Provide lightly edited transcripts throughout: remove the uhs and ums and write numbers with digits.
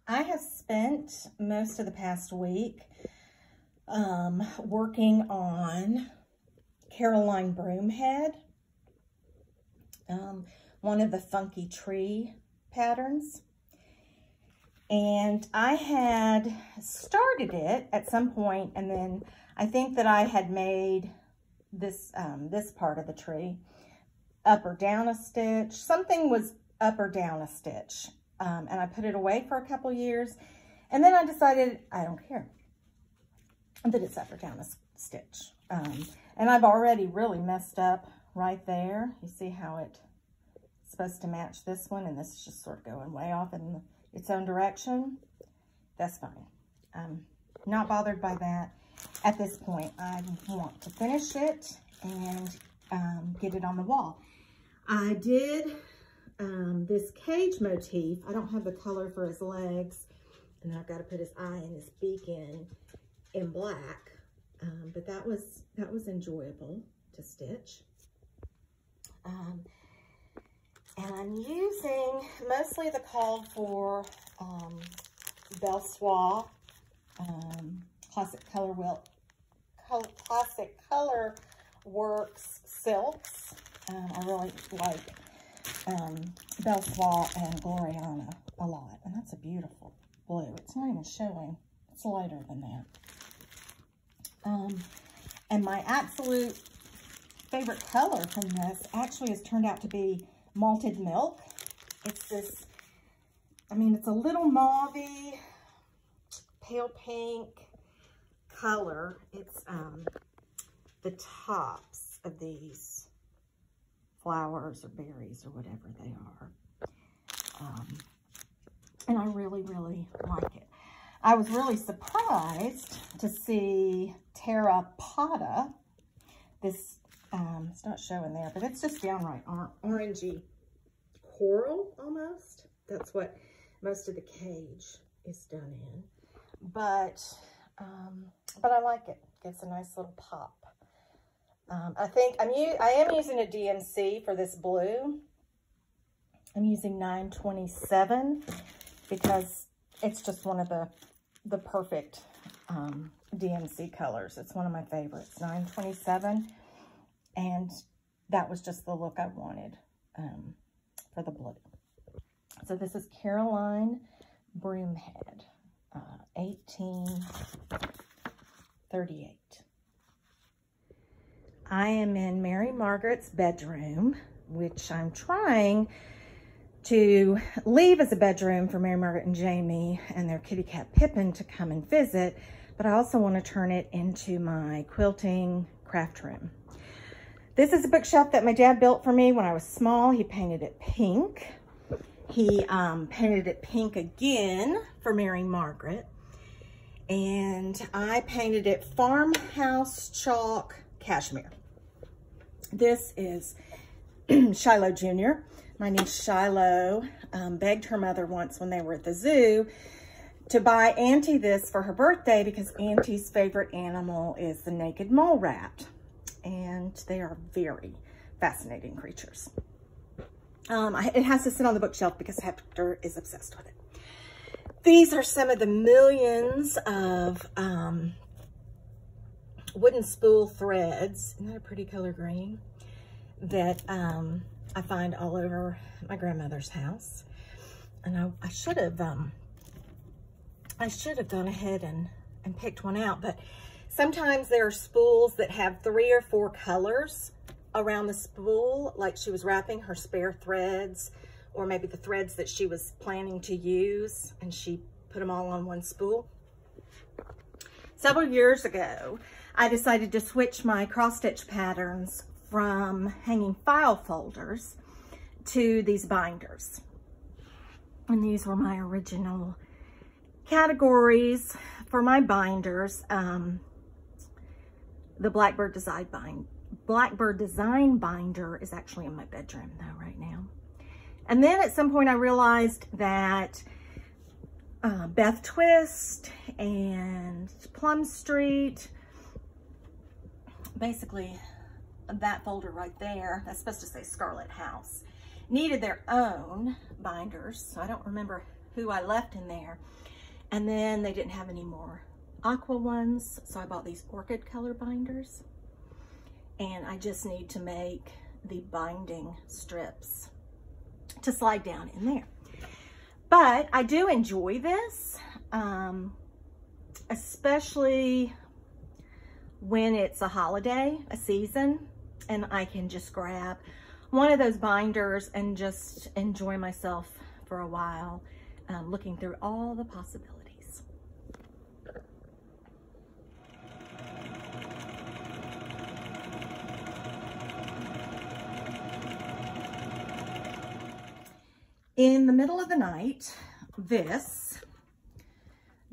I have spent most of the past week working on Caroline Broomhead, one of the funky tree patterns. And I had started it at some point, and then I think that I had made this this part of the tree up or down a stitch. Something was up or down a stitch, and I put it away for a couple years, and then I decided I don't care that it's up or down a stitch. And I've already really messed up right there. You see how it's supposed to match this one, and this is just sort of going way off in its own direction. That's fine. I'm not bothered by that. At this point, I want to finish it and get it on the wall. I did this cage motif. I don't have the color for his legs, and I've got to put his eye and his beak in black. But that was enjoyable to stitch. And I'm using mostly the called for Belsois Classic Color Works silks. I really like Belsois and Gloriana a lot, and that's a beautiful blue. It's not even showing. It's lighter than that. And my absolute favorite color from this actually has turned out to be Malted Milk. It's this, I mean, it's a little mauvey, pale pink color. It's the tops of these flowers or berries or whatever they are. And I really, really like it. I was really surprised to see Terra Pata. This, it's not showing there, but it's just downright orangey coral almost. That's what most of the cage is done in. But I like it. Gives a nice little pop. I think I am using a DMC for this blue. I'm using 927 because it's just one of the perfect DMC colors. It's one of my favorites, 927, and that was just the look I wanted for the blue. So this is Caroline Broomhead, 1838. I am in Mary Margaret's bedroom, which I'm trying to leave as a bedroom for Mary Margaret and Jamie and their kitty cat Pippin to come and visit, but I also want to turn it into my quilting craft room. This is a bookshelf that my dad built for me when I was small. He painted it pink. He painted it pink again for Mary Margaret, and I painted it farmhouse chalk cashmere. This is Shiloh Jr. My niece Shiloh begged her mother once when they were at the zoo to buy Auntie this for her birthday because Auntie's favorite animal is the naked mole rat. And they are very fascinating creatures. It has to sit on the bookshelf because Hector is obsessed with it. These are some of the millions of wooden spool threads. Isn't that a pretty color green? That I find all over my grandmother's house. And I should have gone ahead and picked one out, but sometimes there are spools that have 3 or 4 colors around the spool, like she was wrapping her spare threads, or maybe the threads that she was planning to use, and she put them all on one spool. Several years ago, I decided to switch my cross-stitch patterns from hanging file folders to these binders. And these were my original categories for my binders. The Blackbird Design binder is actually in my bedroom though right now. And then at some point I realized that Beth Twist and Plum Street, basically that folder right there, that's supposed to say Scarlet House, needed their own binders. So I don't remember who I left in there. And then they didn't have any more aqua ones, so I bought these orchid color binders. And I just need to make the binding strips to slide down in there. But I do enjoy this, especially when it's a holiday, a season, and I can just grab one of those binders and just enjoy myself for a while, looking through all the possibilities. In the middle of the night, this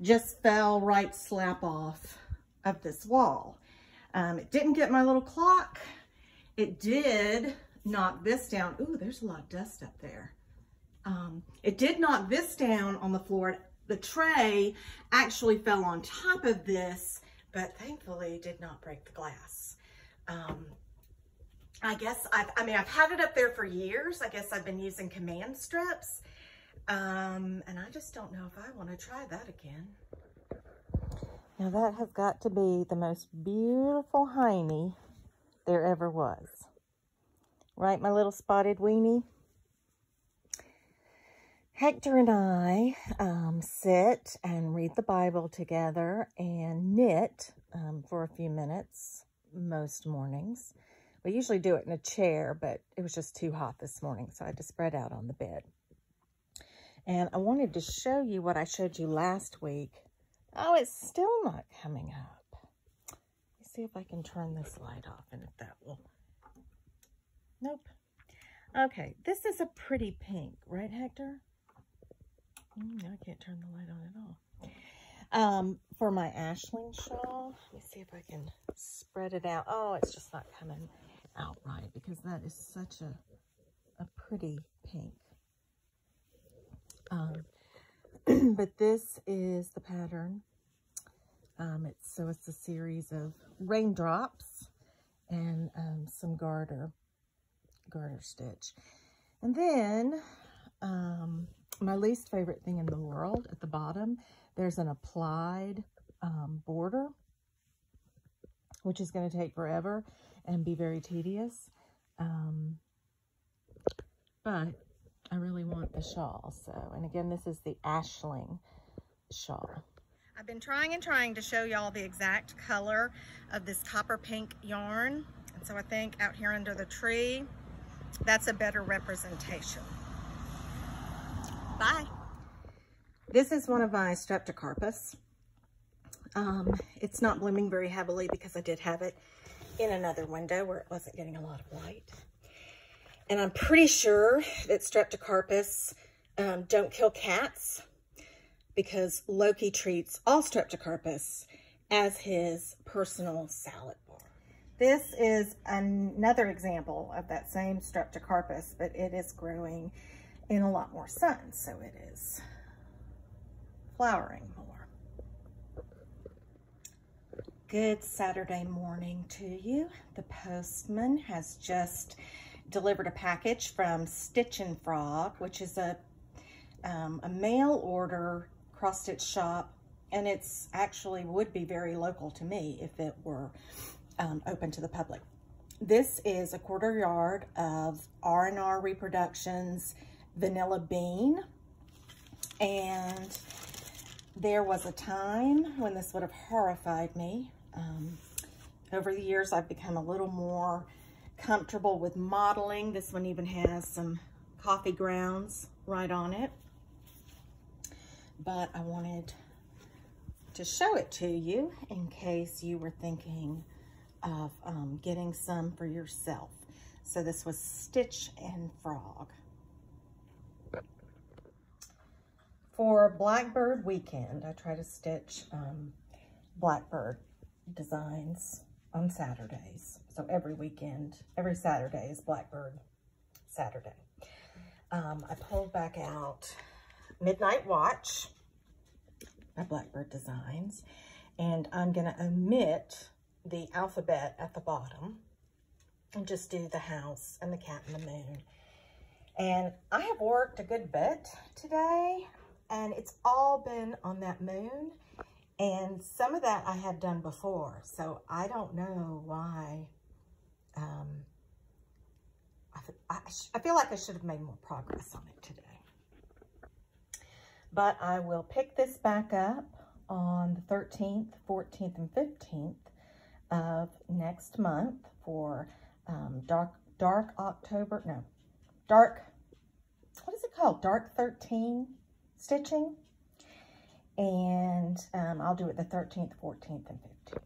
just fell right slap off of this wall. It didn't get my little clock. It did knock this down. Ooh, there's a lot of dust up there. It did knock this down on the floor. The tray actually fell on top of this, but thankfully did not break the glass. I guess I've had it up there for years. I guess I've been using command strips. And I just don't know if I want to try that again. Now that has got to be the most beautiful hiney there ever was. Right, my little spotted weenie? Hector and I sit and read the Bible together and knit for a few minutes most mornings. We usually do it in a chair, but it was just too hot this morning, so I had to spread out on the bed. And I wanted to show you what I showed you last week. Oh, it's still not coming up. Let me see if I can turn this light off and if that will. Nope. Okay, this is a pretty pink, right, Hector? I can't turn the light on at all. For my ashling shawl, let me see if I can spread it out. Oh, it's just not coming out right because that is such a pretty pink. But this is the pattern. It's a series of raindrops and some garter stitch. And then my least favorite thing in the world, at the bottom, there's an applied border, which is going to take forever and be very tedious. But I really want the shawl. So, and again, this is the ashling shawl. I've been trying to show y'all the exact color of this copper pink yarn. And so I think out here under the tree, that's a better representation. Bye. This is one of my streptocarpus. It's not blooming very heavily because I did have it in another window where it wasn't getting a lot of light. And I'm pretty sure that streptocarpus don't kill cats because Loki treats all streptocarpus as his personal salad bar. This is another example of that same streptocarpus, but it is growing in a lot more sun, so it is flowering more. Good Saturday morning to you. The postman has just delivered a package from Stitch and Frog, which is a mail order cross-stitch shop, and it's actually would be very local to me if it were open to the public. This is a 1/4 yard of R&R Reproductions Vanilla Bean, and there was a time when this would have horrified me. Over the years, I've become a little more comfortable with modeling. This one even has some coffee grounds right on it. But I wanted to show it to you in case you were thinking of getting some for yourself. So this was Stitch and Frog. For Blackbird weekend, I try to stitch Blackbird designs on Saturdays. So every weekend, every Saturday is Blackbird Saturday. I pulled back out Midnight Watch by Blackbird Designs, and I'm going to omit the alphabet at the bottom and just do the house and the cat and the moon. And I have worked a good bit today. and it's all been on that moon, and some of that I have done before, so I don't know why. I feel like I should have made more progress on it today. But I will pick this back up on the 13th, 14th, and 15th of next month for dark October, no, dark, what is it called? Dark 13 stitching. And I'll do it the 13th, 14th, and 15th.